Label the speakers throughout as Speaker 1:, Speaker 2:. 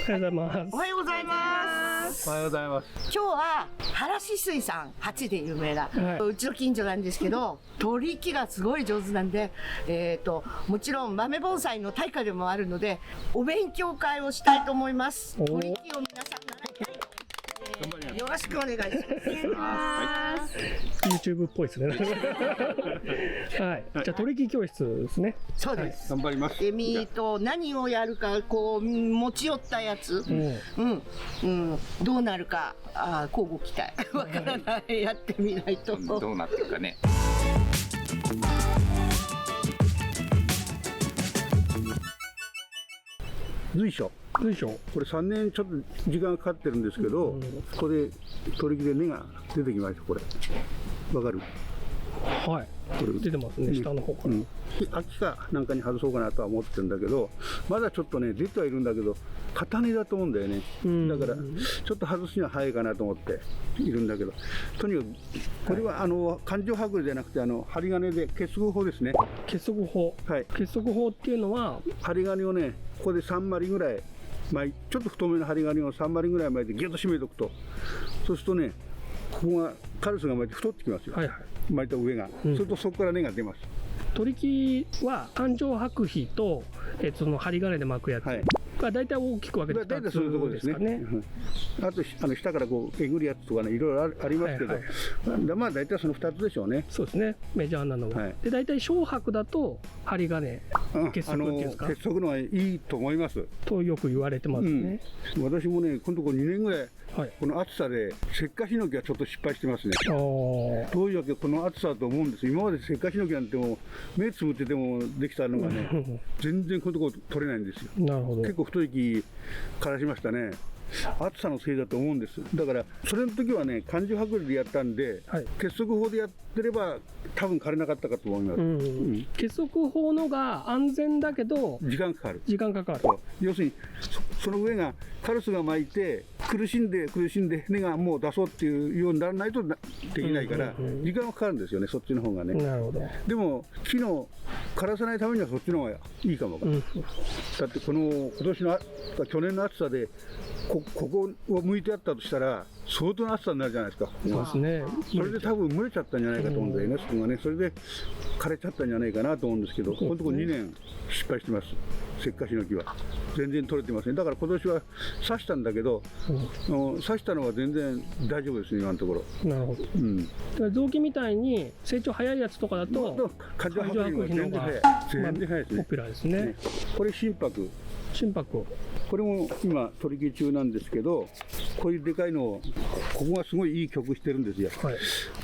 Speaker 1: おはようございます。
Speaker 2: おはようございます。
Speaker 3: おはようございます。
Speaker 2: 今日は原市水産8で有名な、
Speaker 1: はい、
Speaker 2: うちの近所なんですけど、取り木がすごい上手なんで、もちろん豆盆栽の大会でもあるので、お勉強会をしたいと思います。取り木を皆さん習いたい。よろしくお願いします。
Speaker 1: YouTube っぽいですね。はい。じゃあ取り木教室ですね。
Speaker 2: そうです。
Speaker 3: 頑張ります。
Speaker 2: 何をやるかこう持ち寄ったやつ、どうなるか交互期待。わからない。やってみないと。
Speaker 3: どうなってるかね。
Speaker 1: 随所。これ
Speaker 3: 3年ちょっと時間かかってるんですけど、ここで取り木で根が出てきました。これわかる？
Speaker 1: はい。これ出てますね、下の方から。
Speaker 3: 秋かなんかに外そうかなとは思ってるんだけど、まだちょっとね出てはいるんだけど片根だと思うんだよね。だからちょっと外すには早いかなと思っているんだけど、とにかくこれは環状剥離じゃなくて針金で結束法ですね。
Speaker 1: 結束法。はい。結束法っていうのは
Speaker 3: 針金をねここで3針ぐらいちょっと太めの針金を3針ぐらい巻いてギュッと締めておくと、そうするとねここがカルスが巻いて太ってきますよ。はいはい。巻いた上が、それとそこから根が出ます。
Speaker 1: 取り木は環状剥離とその針金で巻くやつが大体大きく分けて2つですかね。
Speaker 3: あと下からこうえぐるやつとかねいろいろありますけど、まあ大体その2つでしょうね。
Speaker 1: そうですね、メジャーなのは。で大体小白だと針金結束っていうんですか、
Speaker 3: 結束のはいいと思います
Speaker 1: とよく言われてますね。
Speaker 3: 私もねこのとこ2年ぐらいこの暑さで石化ヒノキはちょっと失敗してますね。どういうわけこの暑さだと思うんです。今まで石化ヒノキなんても目つぶっててもできたのがね全然このとこ取れないんですよ。なるほど。結構太い木枯らしましたね。暑さのせいだと思うんです。だからそれの時はね環状剥離でやったんで、結束法でやってれば多分枯れなかったかと思います。
Speaker 1: 結束法のが安全だけど
Speaker 3: 時間かかる。要するにその上がカルスが巻いて苦しんで根がもう出そうっていうようにならないとできないから時間はかかるんですよね、そっちの方がね。なるほど。でも木の枯らさないためにはそっちの方がいいかもわからない。だって去年の暑さでここを向いてあったとしたら相当な暑さになるじゃないですか。そうですね。それで多分蒸れちゃったんじゃないかと思うんだよね、そこがね。それで枯れちゃったんじゃないかなと思うんですけど、このところ2年失敗してます。石化ヒノキは全然取れてません。だから今年は刺したんだけど、刺したのは全然大丈夫ですね、今のところ。なるほど。だ
Speaker 1: から臓器みたいに成長早いやつとかだと
Speaker 3: 環状剥離が全然早い。全然早いですね。
Speaker 1: ポピュラーですね。
Speaker 3: これ心拍。これも今取り木中なんですけど、こういうでかいのをここがすごいいい曲してるんですよ。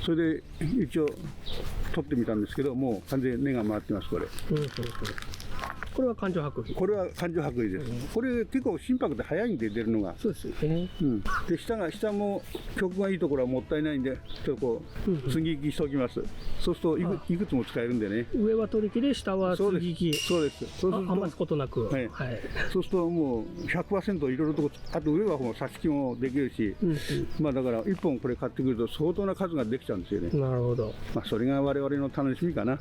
Speaker 3: それで一応取ってみたんですけど、もう完全に根が回ってます。これこれは環状剥離。これは環状剥離です。これ結構心拍で早いんで出るのが。そうですよね。で下も曲がいいところはもったいないんで、ちょっとこう継ぎ木しておきます。そうするといくつも使えるんでね。
Speaker 1: 上は取り木で下は継ぎ木。
Speaker 3: そうです。そうすると
Speaker 1: 余すことなく。
Speaker 3: そうするともう 100% いろいろとあと上はもう挿し木もできるし、まあだから1本これ買ってくると相当な数ができちゃうんですよね。なるほど。まあそれが我々の楽しみかな。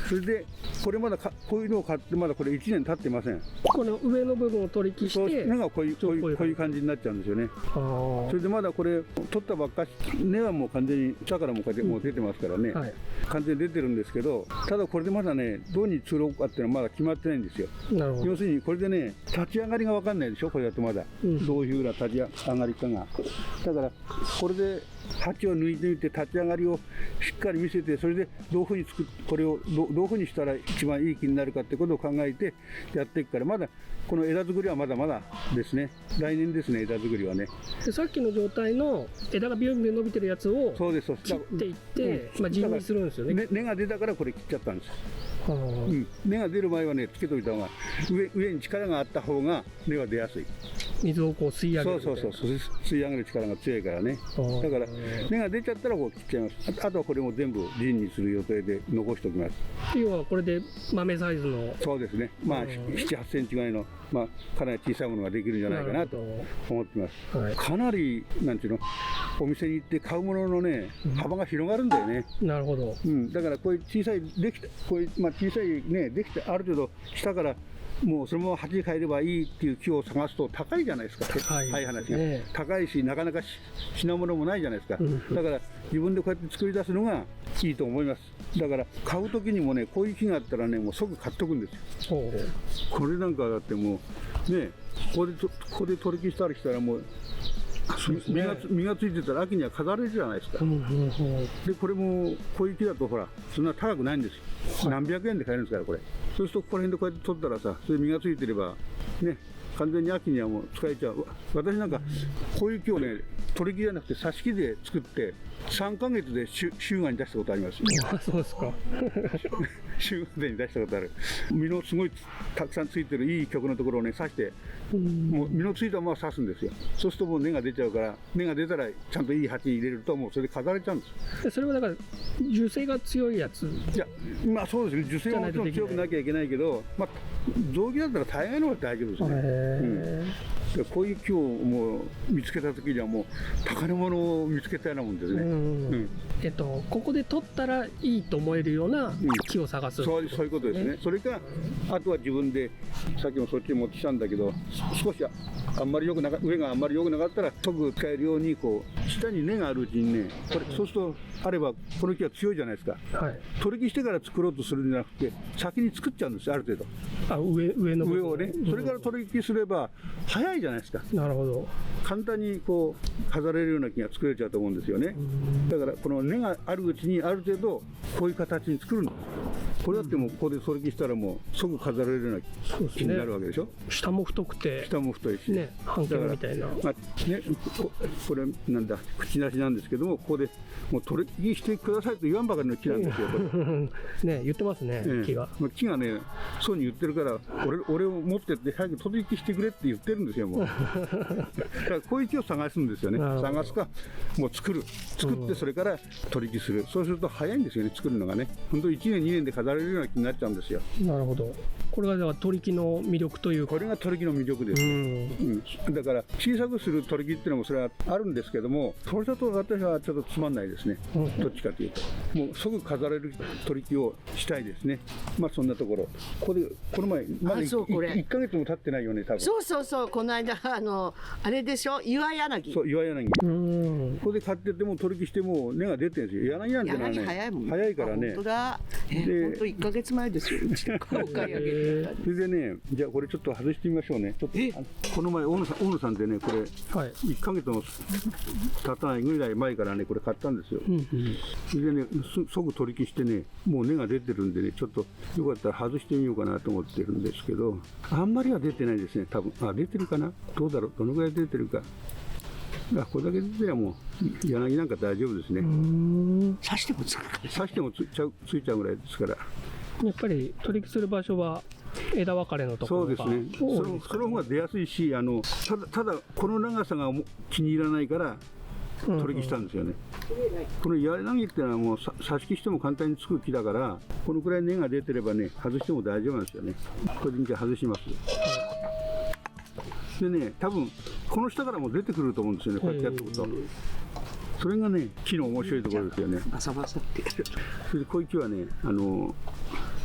Speaker 3: それでこれまだこういうのを買ってまだこれ1年経ってません。
Speaker 1: この上の部分を取り木して
Speaker 3: 根がこういう感じになっちゃうんですよね。それでまだこれ取ったばっかし、根はもう完全に下からもこうやってもう出てますからね、完全に出てるんですけど、ただこれでまだねどうに通ろうかっていうのはまだ決まってないんですよ。要するにこれでね立ち上がりが分かんないでしょ、これだとまだ、どういうふうな立ち上がりかが。だからこれで鉢を抜いてみて立ち上がりをしっかり見せて、それでどういうふうにこれをどういうふうにしたら一番いい木になるかってことを考えてやっていくから、まだこの枝作りはまだまだですね。来年ですね、枝作りはね。
Speaker 1: でさっきの状態の枝がビュンビュン伸びてるやつを切っていって地にするんですよね。
Speaker 3: 根が出たからこれ切っちゃったんです。根が出る前はねつけといた方が上に力があった方が根は出やすい。
Speaker 1: 水をこう吸い上げる。
Speaker 3: そう吸い上げる力が強いからね。だから根が出ちゃったらこう切っちゃいます。あとはこれも全部陣にする予定で残しておきます。
Speaker 1: 要はこれで豆サイズの。
Speaker 3: そうですね。まあ7、8センチぐらいのかなり小さいものができるんじゃないかなと思ってます。かなりなんていうの、お店に行って買うもののね幅が広がるんだよね。なるほど。だからこういう小さいできたこういう小さいねできてある程度下からもうそのまま鉢に帰ればいいっていう木を探すと高いじゃないですか、
Speaker 1: 高い
Speaker 3: 話が、
Speaker 1: ね、
Speaker 3: 高いし、なかなか品物もないじゃないですか、だから自分でこうやって作り出すのがいいと思います。だから買うときにもね、こういう木があったらね、もう即買っとくんですよ。これなんかだってもうね、ここで取り木したりしたらもう実がついてたら秋には飾れるじゃないですか。でこれもこういう木だとほらそんな高くないんですよ。何百円で買えるんですからこれ。そうするとここら辺でこうやって取ったらさ、それ実がついてればね、完全に秋にはもう使えちゃう。私なんかこういう木をね、取り木じゃなくて挿し木で作って3ヶ月で週芽に出したことあります。
Speaker 1: あ、そうですか。
Speaker 3: 週芽に出したことある。実のすごいたくさんついてるいい曲のところをね挿して、もう実のついたまま挿すんですよ。そうするともう根が出ちゃうから、根が出たらちゃんといい鉢に入れるともうそれで飾れちゃうんです。
Speaker 1: でそれはだから樹勢が強いやつ。
Speaker 3: いや、まあそうですね。樹勢はもちろん強くなきゃいけないけど、まあ雑木だったら大概のは大丈夫ですね。こういう木をもう見つけた時にはもう宝物を見つけたようなもんですね。
Speaker 1: ここで取ったらいいと思えるような木を探す、
Speaker 3: そういうことですね。それかあとは自分でさっきもそっちに持ってきたんだけど、少しあんまり上があんまり良くなかったら即使えるようにこう下に根があるうちにね、これそうするとあればこの木は強いじゃないですか。取り木してから作ろうとするんじゃなくて先に作っちゃうんですよ、ある程度。
Speaker 1: 上の
Speaker 3: 上をね、それから取り木すれば早いじゃないですか。
Speaker 1: なるほど。
Speaker 3: 簡単にこう飾れるような木が作れちゃうと思うんですよね。だからこの根があるうちにある程度こういう形に作るんです。これだってもうここで取り木したらもう即飾れるような木になるわけでしょ。
Speaker 1: 下も太くて
Speaker 3: 下も太いし
Speaker 1: ね、半径みたいな。
Speaker 3: まあね、これなんだ口なしなんですけども、ここでもう取り木してくださいと言わんばかりの木なんですよ。こ
Speaker 1: れね、言ってますね、木が。
Speaker 3: 木がね、そうに言ってるから俺を持ってって早く取り木してくれって言ってるんですよ。もうだからこういう木を探すんですよね。探すかもう作ってそれから取り木する。そうすると早いんですよね、作るのがね。本当1年2年で飾れるような木になっちゃうんですよ。な
Speaker 1: るほど。これがでは取り木の魅力というか、
Speaker 3: これが取り木の魅力です、だから小さくする取り木っていうのもそれはあるんですけども、それだと私はちょっとつまんないですね、どっちかというともう即飾れる取り木をしたいですね。まあそんなところ、この前まだ 1ヶ月も経ってないよね、多分。
Speaker 2: そうこの間あれでしょ、岩柳。
Speaker 3: そう、岩柳。ここで買ってても取り木しても根が出てるんですよ。柳なんてのはね、早いからね。
Speaker 2: 本当だ。本当1ヶ月前ですよ。お買い上げ。
Speaker 3: それでね、じゃあこれちょっと外してみましょうね。ちょっとこの前大野さんでね、これ1ヶ月も経たないぐらい前からねこれ買ったんですよ。それでね、即取り木してね、もう根が出てるんでね、ちょっとよかったら外してみようかなと思ってるんですけど、あんまりは出てないですね、多分。出てるかな、どうだろう、どのぐらい出てるか。これだけ出てはもう柳なんか大丈夫ですね。
Speaker 2: 刺してもつ
Speaker 3: いちゃうぐらいですから。
Speaker 1: やっぱり取り木する場所は枝分かれのところが。
Speaker 3: そうですね。その方が出やすいし、ただこの長さが気に入らないから取り木したんですよね。この柳っていうのはもう挿し木しても簡単につく木だから、このくらい根が出てればね外しても大丈夫なんですよね。これでじゃあ外します。でね、多分この下からも出てくると思うんですよね、こうやってやっておくと。それがね木の面白いところですよね。
Speaker 2: バサバサって。
Speaker 3: それでこういう木はね、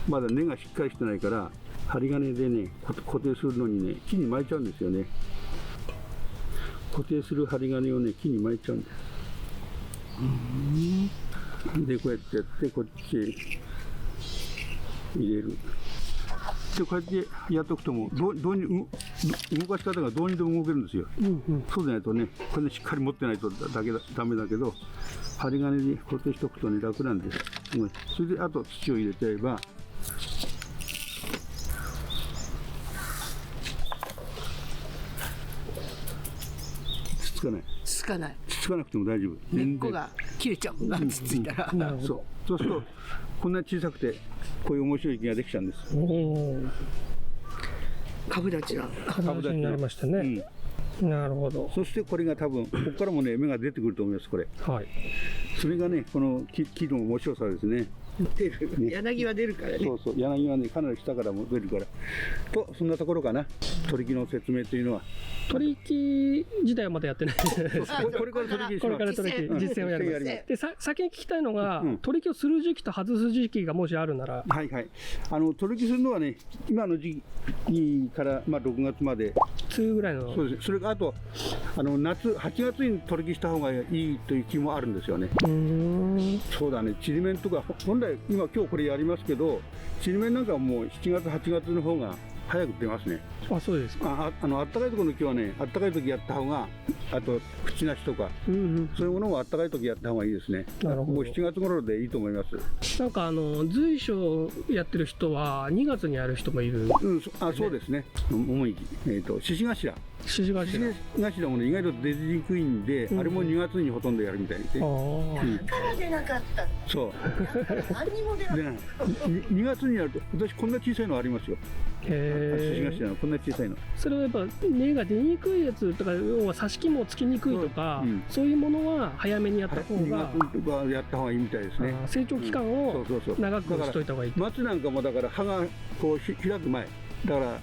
Speaker 3: まだ根がしっかりしてないから針金でね固定するのにね木に巻いちゃうんですよね。固定する針金をね木に巻いちゃうんです。でこうやってやってこっちへ入れる。でこうやってやっておくとも動かし方がどうにでも動けるんですよ。そうでないとね、これでしっかり持ってないとダメだけど、針金に固定しておくとね楽なんです。それであと土を入れてやれば、つかない。つかなくても大丈夫。
Speaker 2: 根っこが切れちゃうもんな、つついたら。
Speaker 3: そうするとこんな小さくてこういう面白い木ができちゃうんです。
Speaker 2: 株立ち
Speaker 1: になりましたね。なるほど。
Speaker 3: そしてこれが多分ここからもね芽が出てくると思います。これ。それがねこの木の面白さですね。
Speaker 2: 柳は出るからね。
Speaker 3: そう柳はねかなり下からも出るから。とそんなところかな。取り木の説明というのは。
Speaker 1: 取引自体はまだやってない。
Speaker 3: これから取引します。
Speaker 1: これから取引実践をやります。で、先に聞きたいのが、取引をする時期と外す時期がもしあるなら。
Speaker 3: はいはい。取引するのはね、今の時期からまあ6月まで。
Speaker 1: 梅雨ぐらいの。
Speaker 3: そうです。それからあと夏8月に取引した方がいいという気もあるんですよね。そうだね。ちりめんとか本来今日これやりますけど、ちりめんなんかはもう7月8月の方が早く出ますね。
Speaker 1: あ、そうですか。
Speaker 3: あったかいところの木はね、あったかい時やった方が、あと縁なしとか、そういうものもあったかい時やった方がいいですね。
Speaker 1: なるほど。
Speaker 3: もう7月頃でいいと思います。
Speaker 1: なんか随所やってる人は2月にやる人もいる。
Speaker 3: そうですね。主に獅子頭。獅子頭もね、意外と出にくいんで、あれも2月にほとんどやるみたいですね。
Speaker 2: だから出なかった。
Speaker 3: そう。
Speaker 2: 何にも出なかった。
Speaker 3: 2月にやると、私こんな小さいのありますよ。獅子頭のこんな小さいの。
Speaker 1: それはやっぱ根が出にくいやつとか、要は挿し木もつきにくいとか、そういうものは早めにやった方が。
Speaker 3: 2月はやった方がいいみたいですね。
Speaker 1: 成長期間を長くしといた方がいい。
Speaker 3: 松なんかもだから葉がこう開く前、だから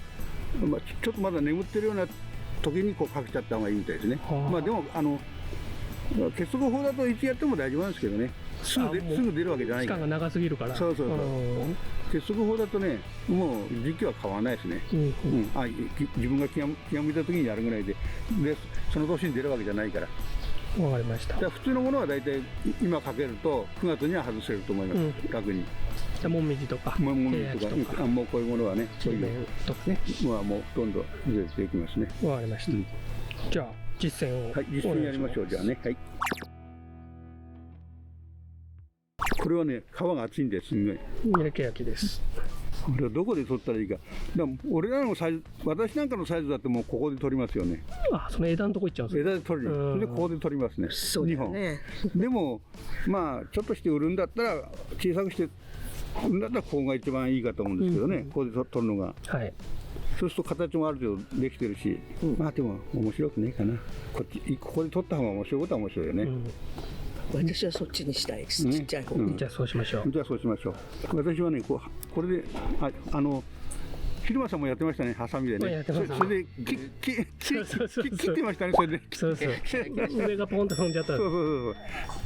Speaker 3: ちょっとまだ眠ってるような時にこうかけちゃった方がいいみたいですね。まあでも結束法だといつやっても大丈夫なんですけどね。すぐ出るわけじゃないから。
Speaker 1: 期間が長すぎるから。
Speaker 3: そう。結束法だとね、もう時期は変わらないですね。自分が気が向いた時にやるぐらいで、その年に出るわけじゃないから。
Speaker 1: わかりました。
Speaker 3: 普通のものは大体今かけると9月には外せると思います。楽に。
Speaker 1: もみじとか、
Speaker 3: もみじとか、もうこういうものはね、
Speaker 1: ちりめんとかね。
Speaker 3: もうどんどん入れていきますね。
Speaker 1: わかりました。じゃあ実践を。
Speaker 3: はい、実践やりましょう。じゃあね。はい。これはね、皮が厚いんです。すごい。
Speaker 1: ミルケヤキです。
Speaker 3: これはどこで取ったらいいか。俺らのサイズ、私なんかのサイズだってもうここで取りますよね。
Speaker 1: その枝のとこ行っちゃうんですか。
Speaker 3: 枝で取る。それでここで取りますね。
Speaker 2: 2本。
Speaker 3: でもまあちょっとして売るんだったら小さくして売るんだったらここが一番いいかと思うんですけどね。ここで取るのが。はい。そうすると形もある程度できてるし、まあでも面白くねえかな。ここで取った方が面白いことは面白いよね。
Speaker 2: 私はそっちにしたいです。ちっちゃい方。
Speaker 1: じゃあそうしましょう。
Speaker 3: 私はね、これで昼間さんもやってましたね、ハサミでね。それで切ってましたね、それで。
Speaker 1: そう。上がポンと飛んじゃった。
Speaker 3: そう。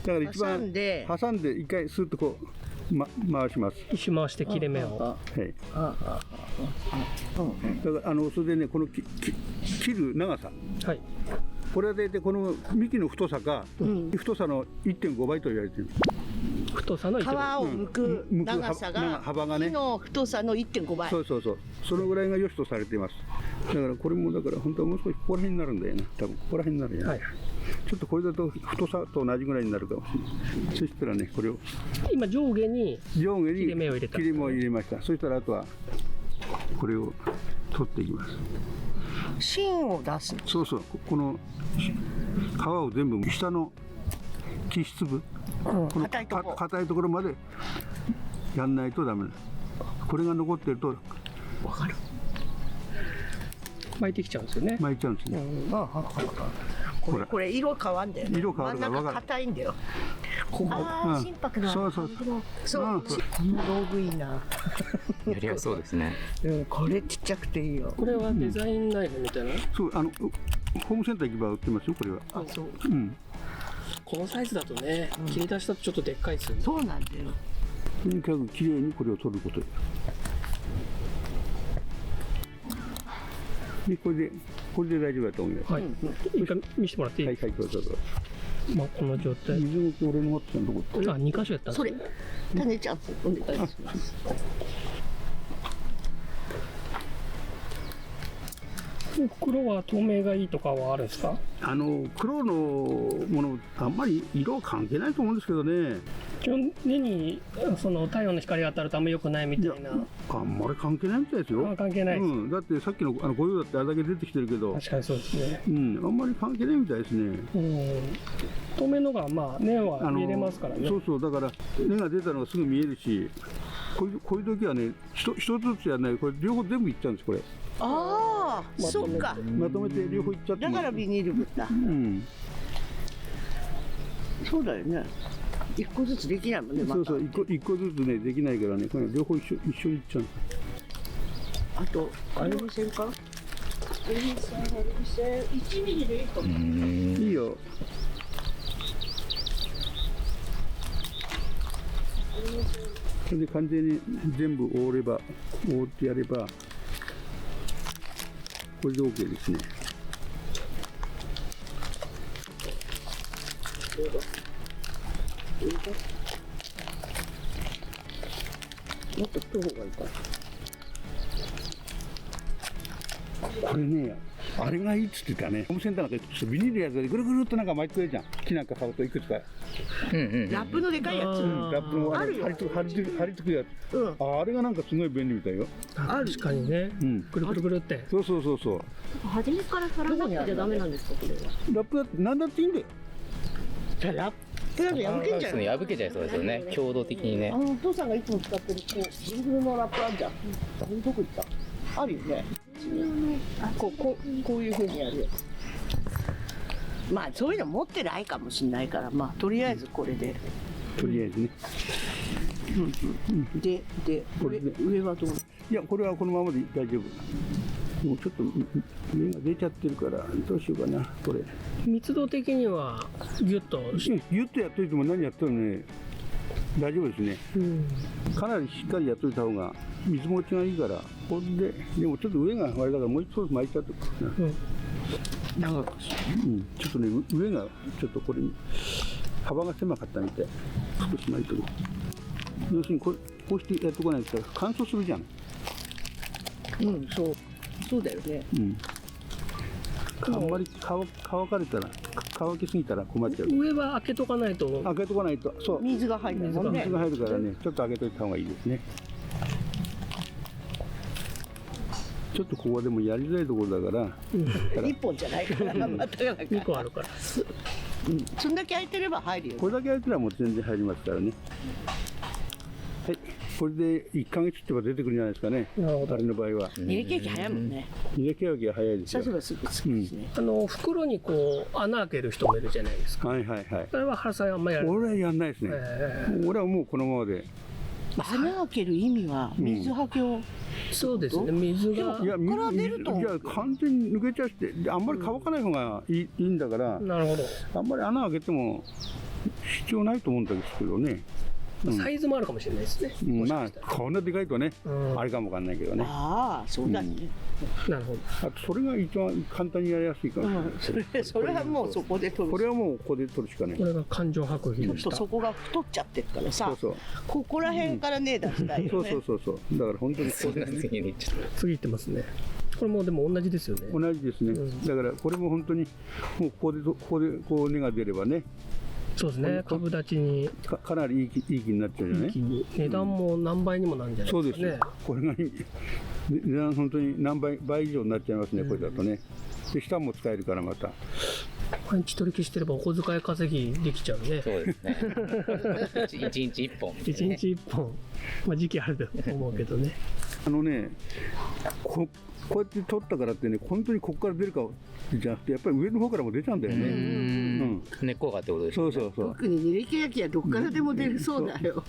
Speaker 3: だから一番挟んで一回スッとこう回します。
Speaker 1: 一周回して切れ目を。はい。
Speaker 3: だからそれでね、この切る長さ。はい。これは大体この幹の太さが、太さの 1.5 倍と言われている。
Speaker 1: 太さの
Speaker 2: 皮を剥く長さが
Speaker 3: 幅がね、
Speaker 2: 木の太さの 1.5 倍。
Speaker 3: そう。そのぐらいが良しとされています。だからこれもだから本当はもう少しここら辺になるんだよな。多分ここら辺になるよね。ちょっとこれだと太さと同じぐらいになるかもしれない。そしたらね、これを
Speaker 1: 今上下に切れ目を入れた。
Speaker 3: 切れ目を入れました。そしたらあとはこれを取っていきます。
Speaker 2: 芯を出す。
Speaker 3: そう。この皮を全部下の基質部、硬いところまでやんないとダメです。これが残ってると
Speaker 2: わかる。
Speaker 1: 巻いてきちゃうんですよね。
Speaker 3: 巻いちゃうんですね。
Speaker 2: これ色変わんだよね。
Speaker 3: 色変わるから分かる。
Speaker 2: 硬いんだよ。
Speaker 4: 心拍が。
Speaker 2: そう。この道具いいな。
Speaker 4: やりやすそうですね。
Speaker 2: これちっちゃくていいよ。
Speaker 1: これはデザインナイフみたいな。
Speaker 3: そう、ホームセンター行けば売ってますよ、これは。
Speaker 2: そう。
Speaker 1: このサイズだとね、切り出しだとちょっとでっかいですよね。
Speaker 2: そうなんだよ。
Speaker 3: とにかくきれいにこれを取ることで、これで大丈夫だと思います。
Speaker 1: はい。一回見せてもらっていい？
Speaker 3: はい、どうぞ。
Speaker 1: まあこの状態。
Speaker 3: 水を俺の持ってたのどこ？2
Speaker 1: 箇所やったんです。
Speaker 2: それ。種ちゃんお願いします。
Speaker 1: 黒は透明がいいとかはあるんですか？
Speaker 3: 黒のものあんまり色は関係ないと思うんですけどね。
Speaker 1: 基本根にその太陽の光が当たるとあんま良くないみたいな。
Speaker 3: あんまり関係ないみたいですよ。
Speaker 1: 関係ないです。
Speaker 3: だってさっきのご用だってあれだけ出てきてるけど。
Speaker 1: 確かにそうですね。
Speaker 3: あんまり関係ないみたいですね。
Speaker 1: 透明のがまあ根は見れますからね。
Speaker 3: そうだから根が出たのがすぐ見えるし、こういう時はね一つずつやらない、これ両方全部いっちゃうんですこれ。
Speaker 2: ああ、そっか。
Speaker 3: まとめて両方いっちゃって。
Speaker 2: だからビニール袋だ。そうだよね。一個ずつできないもんね。
Speaker 3: そう一個ずつねできないからね、これ両方一緒にいっちゃう。
Speaker 2: あとあれ見せるか？ 1ミリでいいと思う。
Speaker 3: いいよ。それで完全に全部覆ってやれば、これで OK ですね。
Speaker 2: もっと太い方がいいかな。
Speaker 3: これね、あれがいいっつってたね。ホームセンターなんかビニールやつでぐるぐるっとなんか巻いてくれるじゃん。木なんか買うといくつか。
Speaker 2: ラップのでかいやつ。
Speaker 3: ラップの貼り付くやつ。あれがなんかすごい便利みたいよ。
Speaker 1: 確かにね。くるくるくるって。
Speaker 3: そうそうそうそう。
Speaker 5: 初めからサラダップじゃダメなんですかこれは。
Speaker 3: ラップだって何だっていいんだよ。
Speaker 2: じゃあラップだと破けんじゃない。
Speaker 4: 破けちゃいそうですよね。強度的にね。
Speaker 2: お父さんがいつも使ってるこうジングルのラップあるじゃん。どこ行った？あるよね。こういう風にやるやつ。まあそういうの持ってないかもしれないから、まあとりあえずこれで。
Speaker 3: とりあえずね。
Speaker 2: で上はどう？
Speaker 3: いやこれはこのままで大丈夫。もうちょっと上が出ちゃってるからどうしようかなこれ。
Speaker 1: 密度的にはギュッと
Speaker 3: ギュッとやっといても何やってもね大丈夫ですね。かなりしっかりやっといた方が水持ちがいいから。これでもちょっと上があれだからもう一つ巻いちゃって
Speaker 2: 長く。
Speaker 3: ちょっとね上がちょっとこれ幅が狭かったみたい。少し巻いてる。要するにこうしてやっとかないと乾燥するじゃん。
Speaker 2: そうだよね。
Speaker 3: あんまり乾かれたら乾きすぎたら困っちゃう。
Speaker 1: 上は開けとかないと。
Speaker 3: 開けとかないと。そう。
Speaker 2: 水が入るもんね。
Speaker 3: 水が入るからね、ちょっと開けといた方がいいですね。ちょっとここはでもやりづらいところだから。
Speaker 2: 一本じゃないから。
Speaker 1: 2個あるから。
Speaker 2: そんだけ開いてれば入るよ。
Speaker 3: これだけ開いたらもう全然入りますからね。はい。これで1ヶ月ってば出てくるんじゃないですかね。あれの場合は。
Speaker 2: 入れケーキ早いもんね。
Speaker 3: 入れケーキは早いですよ。
Speaker 2: 最初はすぐ好きですね。
Speaker 1: 袋にこう穴開ける人もいるじゃないですか。
Speaker 3: はいはいはい。
Speaker 1: それは原さんあんまりやらない。
Speaker 3: 俺はやんないですね。俺はもうこのままで。
Speaker 2: 穴開ける意味は水はけを。
Speaker 1: そうですね。水が。
Speaker 3: いや完全に抜けちゃってあんまり乾かない方がいいんだから。
Speaker 1: なるほど。
Speaker 3: あんまり穴開けても必要ないと思うんですけどね。
Speaker 1: サイズもあるかもしれないですね。
Speaker 3: まあこんなでかいとね、あれかもわかんないけどね。
Speaker 2: ああ、そうだね。
Speaker 1: なるほど。
Speaker 3: あとそれが一番簡単にやりやすいから。
Speaker 2: それはもうそこで取る。
Speaker 3: これはもうここで取るしかない。
Speaker 1: これが環状白皮の下。
Speaker 2: そこが太っちゃってるからさ。ここら辺からね出したいよね。
Speaker 3: そう。だから本当に
Speaker 1: 次行ってますね。これもでも同じですよね。
Speaker 3: 同じですね。だからこれも本当にもうここでこう根が出ればね。
Speaker 1: そうですね。株立ちに
Speaker 3: かなりいい木になっちゃうじゃない。
Speaker 1: 値段も何倍にもなるんじゃないですかね。そうです。
Speaker 3: これが値段本当に何倍以上になっちゃいますね。これだとね。で下も使えるからまた。
Speaker 1: 毎日取り消してればお小遣い稼ぎできちゃうね。
Speaker 4: そうですね。一日一本。
Speaker 1: 一日一本。まあ時期あると思うけどね。
Speaker 3: こうやって取ったからってね、本当にここから出るかじゃなくて、やっぱり上の方からも出ちゃうんだよね。
Speaker 4: 根っこがってことですね。
Speaker 3: そう。
Speaker 2: 特に煮れケーキはどっからでも出るそうだよ。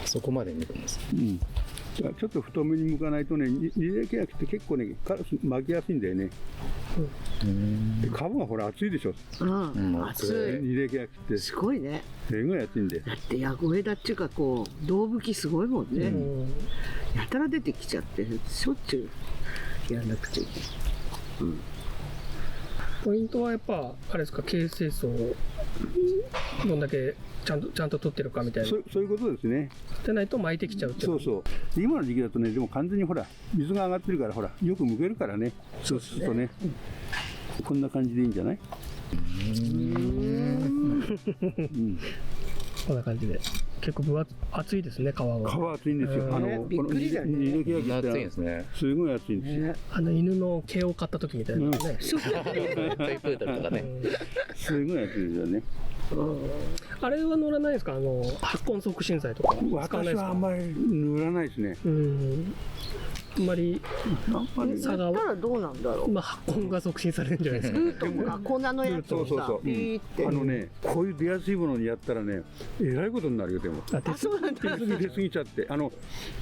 Speaker 4: そこまで見てます。
Speaker 3: ちょっと太めに剥かないとね、煮れケーキって結構ね、巻きやすいんだよね。で皮がほら厚いでしょ。
Speaker 2: 厚い。
Speaker 3: 煮れケーキって
Speaker 2: すごいね。
Speaker 3: すごい厚いんで。
Speaker 2: だってヤゴ枝っていうかこう胴吹きすごいもんね。やたら出てきちゃってしょっちゅうやらなくちゃいけない。
Speaker 1: ポイントはやっぱあれですか、形成層をどんだけちゃんと取ってるかみたいな。
Speaker 3: そういうことですね。
Speaker 1: でないと巻いてきちゃうっていう。
Speaker 3: そう。今の時期だとね、でも完全にほら水が上がってるからほらよく剥けるからね。そうするとね、こんな感じでいいんじゃない？
Speaker 1: こんな感じで結構厚いですね。皮は。
Speaker 3: 皮厚いんですよ。
Speaker 2: びっくりだね。
Speaker 3: 煮れケーキって
Speaker 4: 厚いですね。
Speaker 3: すごい厚いんですよ。
Speaker 1: 犬の毛を買った時みたいなね。
Speaker 4: トイプードルとかね。
Speaker 3: すごい厚いですよね。
Speaker 1: あれは塗らないですか、発根促進剤とか。
Speaker 3: 私はあんまり塗らないですね。
Speaker 1: あんまり差が
Speaker 2: だったらどうなんだろう。
Speaker 1: まあ発酵が促進されるんじゃないですか。
Speaker 2: ルートが粉のやつをさ
Speaker 3: そうそうそう、
Speaker 2: ピーって。
Speaker 3: こういう出やすいものにやったらね、えらいことになるよ。でも
Speaker 1: あ、
Speaker 2: あ、そうなんだ。
Speaker 3: 出過ぎちゃって、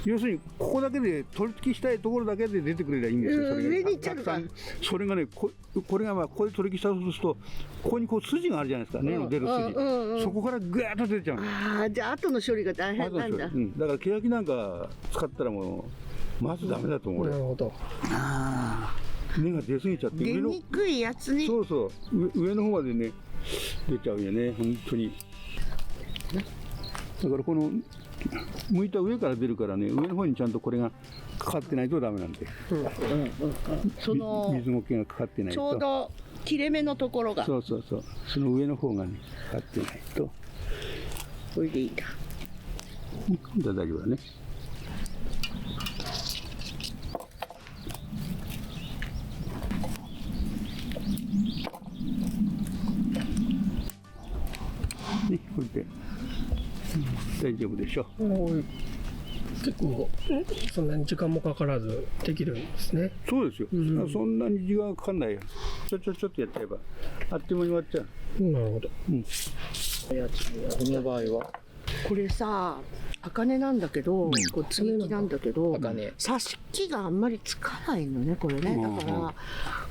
Speaker 3: 要するにここだけで取り付きしたいところだけで出てくれりゃいいんですよ。それが
Speaker 2: 上に行っちゃうから
Speaker 3: たくさんそれがね、これがまあここで取り付きしたとすると、ここにこう筋があるじゃないですか、根の出る筋、そこからぐーっと出ちゃうの。
Speaker 2: ああ、じゃあ後の処理が大変なんだ。
Speaker 3: だから欅なんか使ったらもうまずダメだと思うよ。
Speaker 1: なるほど。
Speaker 3: 根が出過ぎちゃって
Speaker 2: 出にくいやつに。
Speaker 3: そうそう、上の方までね出ちゃうよね、本当に。だからこの剥いた上から出るからね、上の方にちゃんとこれがかかってないとダメなんで、
Speaker 2: その
Speaker 3: 水ゴケがかかってない
Speaker 2: ち
Speaker 3: と。
Speaker 2: ょうど切れ目のところが。
Speaker 3: そうそうそう、その上の方がねかかってないと。
Speaker 2: これでいいんだ。
Speaker 3: じゃあ大丈夫だね。ね、これで大丈夫でしょう。
Speaker 1: 結構そんなに時間もかからずできるんですね。
Speaker 3: そうですよ、そんなに時間かかんないよ。ちょっとやっちゃえばあっという間に終わっちゃう。
Speaker 1: なるほど。
Speaker 4: この場合は
Speaker 2: これさ、茜なんだけど、こう積み木なんだけど、
Speaker 4: 茜
Speaker 2: 挿し木があんまりつかないのね、これね。だから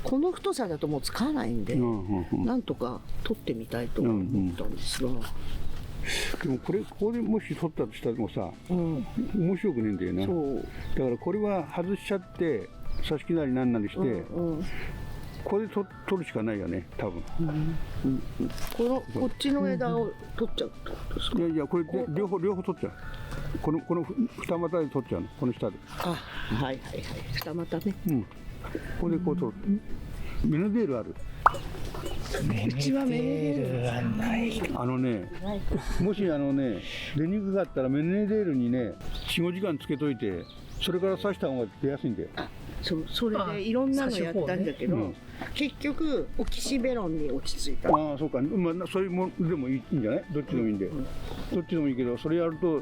Speaker 2: この太さだともうつかないんで、なんとか取ってみたいと思ったんですが。
Speaker 3: でもここでもし取ったとしてもさ、面白くねえんだよな。
Speaker 2: そう
Speaker 3: だからこれは外しちゃって挿し木なりなんなりして、これで取るしかないよね、多分。
Speaker 2: こっちの枝を取っちゃうってことですか。
Speaker 3: いやこれで両方取っちゃう。この二股で取っちゃうの、この下で。
Speaker 2: あ、はいはいはい、二股ね。
Speaker 3: これでこう取る。メネデールある。
Speaker 2: うちはメネデールはない。
Speaker 3: もし出にくかったらメネデールにね、4、5時間つけといて、それから刺した方が出やすいんだよ。
Speaker 2: それでいろんなのやったんだけど、結局オキシベロンに落ち着いた。
Speaker 3: ああ、そうか、まあ、そういうものでもいいんじゃない？どっちでもいいんで、どっちでもいいけど、それやると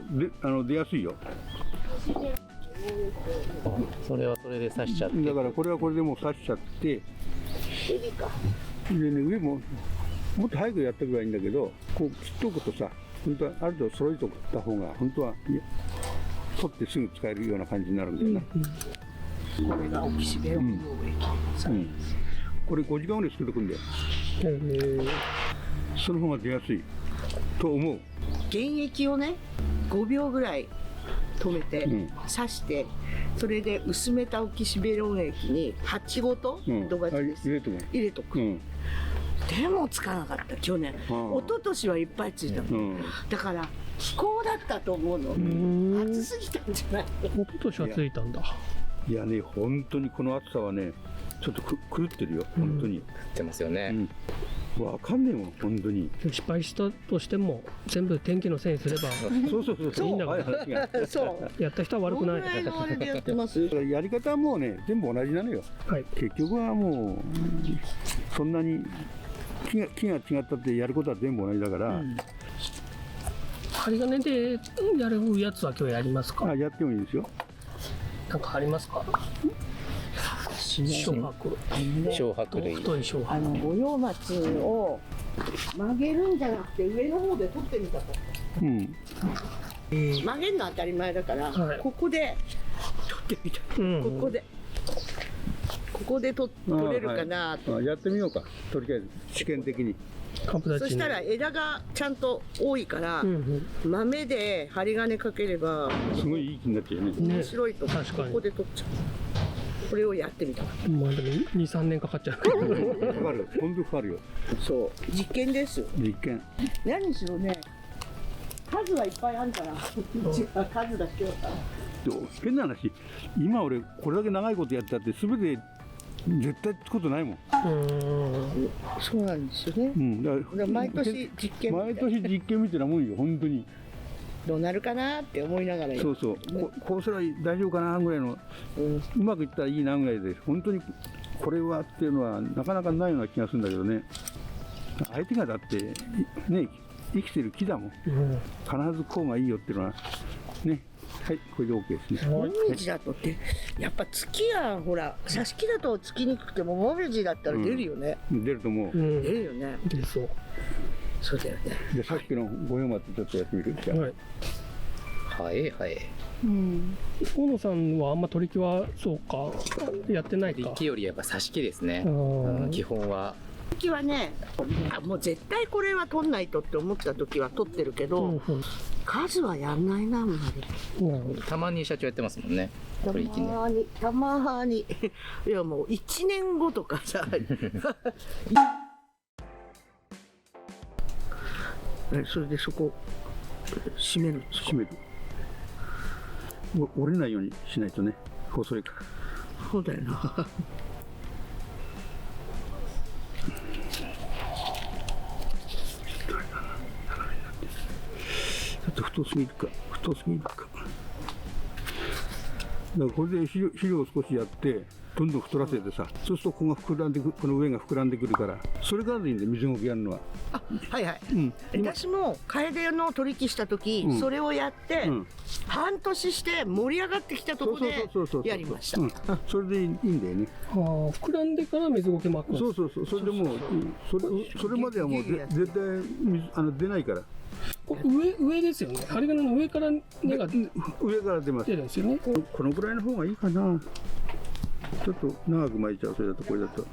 Speaker 3: 出やすいよ。
Speaker 4: それはそれで刺しちゃって、
Speaker 3: だからこれはこれでもう刺しちゃって、でね、上ももっと早くやっておけばいいんだけど、こう切っておくとさ、本当はある程度揃えておった方が本当は取ってすぐ使えるような感じになるんだよな。
Speaker 2: これがオキシベロン溶液。
Speaker 3: これ5時間ぐらいつけておくんだよ。その方が出やすいと思う。
Speaker 2: 原液をね、5秒ぐらい止めて、刺して、それで薄めたオキシベロン液に鉢ごと、ドバチです、入れとく。でもつかなかった、去年。一昨年はいっぱいついたの。だから気候だったと思うの。暑すぎたんじゃない？
Speaker 1: 一昨年はついたんだ。
Speaker 3: いやね、本当にこの暑さはね、ちょっと狂ってるよ、本当に。
Speaker 4: 食ってますよね。
Speaker 3: わかんねえもん、本当に。
Speaker 1: 失敗したとしても全部天気のせいにすれば
Speaker 3: そう
Speaker 1: いいんだから。
Speaker 2: そう
Speaker 1: やった人は悪くない。
Speaker 2: どのぐらいのあれでやってます？
Speaker 3: やり方はもうね、全部同じなのよ。結局はもうそんなに木が違ったってやることは全部同じだから。
Speaker 1: 針金でやるやつは今日やりますか？
Speaker 3: やってもいいですよ。
Speaker 1: なんかありますか？小白類、太い小白。
Speaker 2: 五葉松を曲げるんじゃなくて上の方で取ってみたと。曲げるのは当たり前だから、ここで取ってみた。ここで取れるかなと。
Speaker 3: やってみようか、とりあえず試験的に。
Speaker 2: そしたら枝がちゃんと多いから、豆で針金かければ
Speaker 3: すごいいい木になっちゃうよね。
Speaker 2: 面白いと思う。ここで取っちゃう。これをやってみた。
Speaker 1: まあでも2、3年かかっちゃう。
Speaker 3: かかる、本当かかるよ。
Speaker 2: そう、実験ですよ。
Speaker 3: 実験。
Speaker 2: 何しろね、数はいっぱいあるから、数だけは。
Speaker 3: 変な話、今俺これだけ長いことやってたって全て絶対つくことないもん。
Speaker 2: そうなんですよね。だから毎年実験。
Speaker 3: 毎年実験みたいなもんよ、本当に。
Speaker 2: どうなるかなって思いながら。
Speaker 3: そうそう、こうすれば大丈夫かなぐらいの、うまくいったらいいなぐらいで、本当にこれはっていうのはなかなかないような気がするんだけどね。相手がだってね、生きてる木だもん。必ずこうがいいよっていうのはね、はい、これで OK ですね。
Speaker 2: もみじだとってやっぱ月はほら挿し木だとつきにくくてももみじだったら出るよね、
Speaker 3: 出ると思う。
Speaker 1: うん
Speaker 2: 出るよね。
Speaker 1: 出そう。
Speaker 2: そうだよね。
Speaker 3: で、さっきの五葉松ちょっとやってみる。じゃあ
Speaker 1: はい。
Speaker 4: はいはい。
Speaker 1: 大野さんはあんま取り木はそうかやってないか。
Speaker 4: 力よりやっぱ挿し木ですね。
Speaker 1: うん
Speaker 4: 基本は。
Speaker 2: 時はね、もう絶対これは取んないとって思った時は取ってるけど、
Speaker 1: うん
Speaker 2: 数はやんないなあんまり。
Speaker 1: なるほど。
Speaker 4: たまに社長やってますもんね。
Speaker 2: た
Speaker 4: 取り木ね。
Speaker 2: まにたまにいやもう1年後とかさそれでそこ閉めるんですか。
Speaker 3: 閉める。折れないようにしないとね、細いから。
Speaker 2: そうだよな。
Speaker 3: ちょっと太すぎるか、太すぎるか。だからこれで肥料を少しやってどんどん太らせてさ、そうするとここが膨らんでく、この上が膨らんでくるから、それからでいいんで水ごきやるのは。
Speaker 2: あ、はいはい。
Speaker 3: うん、
Speaker 2: 私も楓の取り木した時、
Speaker 3: うん
Speaker 2: それをやって、
Speaker 3: うん
Speaker 2: 半年して盛り上がってきたところでやりました。
Speaker 3: うん、それでいいんだよね。
Speaker 1: ああ、膨らんでから水苔巻くんです
Speaker 3: そうそうそう、それでもうそれまではもう絶対水出ないから。
Speaker 1: これ上ですよね。針金の上から根が出
Speaker 3: 上から出ます。
Speaker 1: るんですよね。
Speaker 3: このぐらいの方がいいかな。ちょっと長く巻いちゃう、それだとこれだと。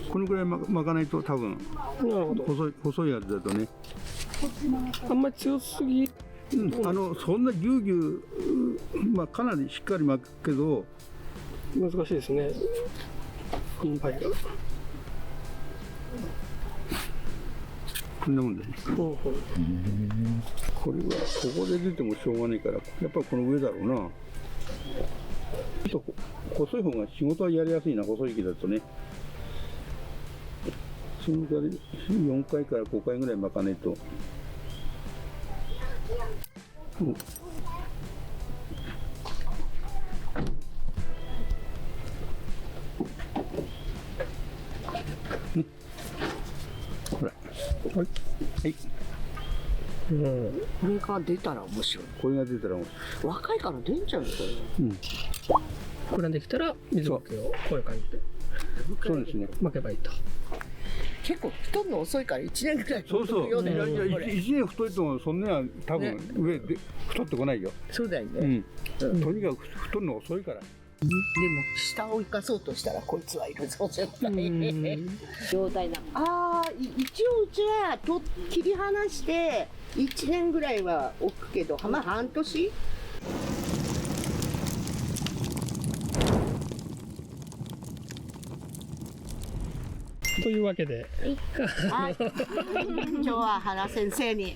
Speaker 3: このぐらい巻かないと多分
Speaker 1: なるほど。
Speaker 3: 細いやつだとね、
Speaker 1: あんまり強すぎ。
Speaker 3: うん、そんなぎゅうぎゅう、まあ、かなりしっかり巻くけど
Speaker 1: 難しいですね。このパイが。
Speaker 3: こんなもんだね。
Speaker 1: ほうほう。
Speaker 3: これはここで出てもしょうがないからやっぱりこの上だろうな。ちょっと細い方が仕事はやりやすいな、細い木だとね。その代わり4回から5回ぐらい巻かないと。うんほら、
Speaker 1: はい。
Speaker 3: はい、
Speaker 1: うん。
Speaker 2: これが出たら面白い。
Speaker 3: これが出たらもう、
Speaker 2: 若いから出んちゃうよこれ。
Speaker 3: うん、
Speaker 1: 膨らんできたら水苔をこういう感じで
Speaker 3: そうですね。
Speaker 1: 巻けばいいと。
Speaker 2: 結構太るの遅いから1年ぐらい
Speaker 3: そうそう、
Speaker 2: よね。
Speaker 3: いやいや、
Speaker 2: これ
Speaker 3: 1年太いともそんなは多分上で太ってこないよ。
Speaker 2: そうだよね。
Speaker 3: うん、とにかく太るの遅いから。
Speaker 2: でも下を生かそうとしたらこいつはいるぞ絶対。
Speaker 5: 状態なの。
Speaker 2: ああ、一応うちは切り離して1年ぐらいは置くけど、まあ半年。
Speaker 1: というわけで、
Speaker 2: はい。今日は原先生に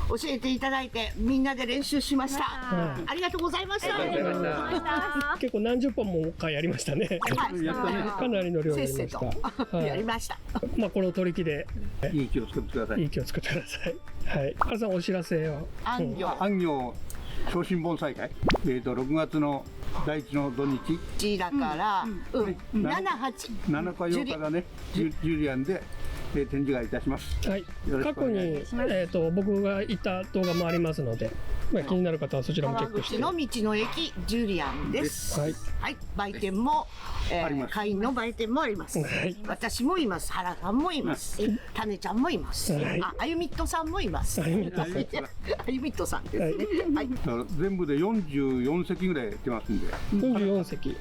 Speaker 2: 教えていただいてみんなで練習しました。ありがとうございました。
Speaker 1: 結構何十本も回やりましたね。
Speaker 2: はい
Speaker 3: やったね。
Speaker 1: かなりの量
Speaker 2: せっせ
Speaker 1: やりました。
Speaker 2: とやりました。
Speaker 1: まあこの取り木で
Speaker 3: いい気をつけてください。
Speaker 1: いい気をつけてください。はい。原さんお知らせを。
Speaker 2: 安行
Speaker 3: 安行昇進盆栽会、6月の第一の土日、
Speaker 2: 1だから、7、8。
Speaker 3: 7日8日だね、ジュリアンで、展示会いたします。
Speaker 1: はい。
Speaker 3: よろし
Speaker 1: 過去
Speaker 3: くお願い
Speaker 1: に僕が行った動画もありますので、まあ気になる方はそちらもチェックして。
Speaker 2: 川口の道の駅ジュリアンです。
Speaker 1: はい。
Speaker 2: はい、売店も、
Speaker 3: あります
Speaker 2: 会員の売店もあります。
Speaker 1: はい
Speaker 2: 私もいます。原さんもいます。種ちゃんもいます。
Speaker 1: はい
Speaker 2: あゆみっとさんもいます。
Speaker 1: あゆみっとさん
Speaker 2: あゆみっとさんですね。はい。
Speaker 3: だから全部で44席ぐらいやってますんで、
Speaker 1: 44席。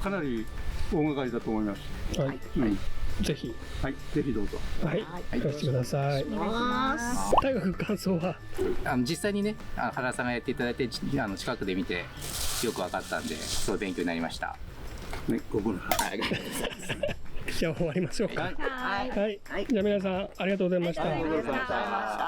Speaker 3: かなり大掛かりだと思います。
Speaker 1: はい。ぜひ。
Speaker 3: はい、ぜひどうぞ。
Speaker 1: はい。行かせてください。大学感想は。
Speaker 4: 実際にね、原さんがやっていただいて、近くで見てよく分かったんで、すごい勉強になりました。
Speaker 3: ね、ご苦労
Speaker 4: はい、ありがとうございます。
Speaker 1: じゃあ終わりましょうか。
Speaker 2: はい。
Speaker 1: はい。じゃあ皆さんありがとうございました。
Speaker 2: ありがとうございました。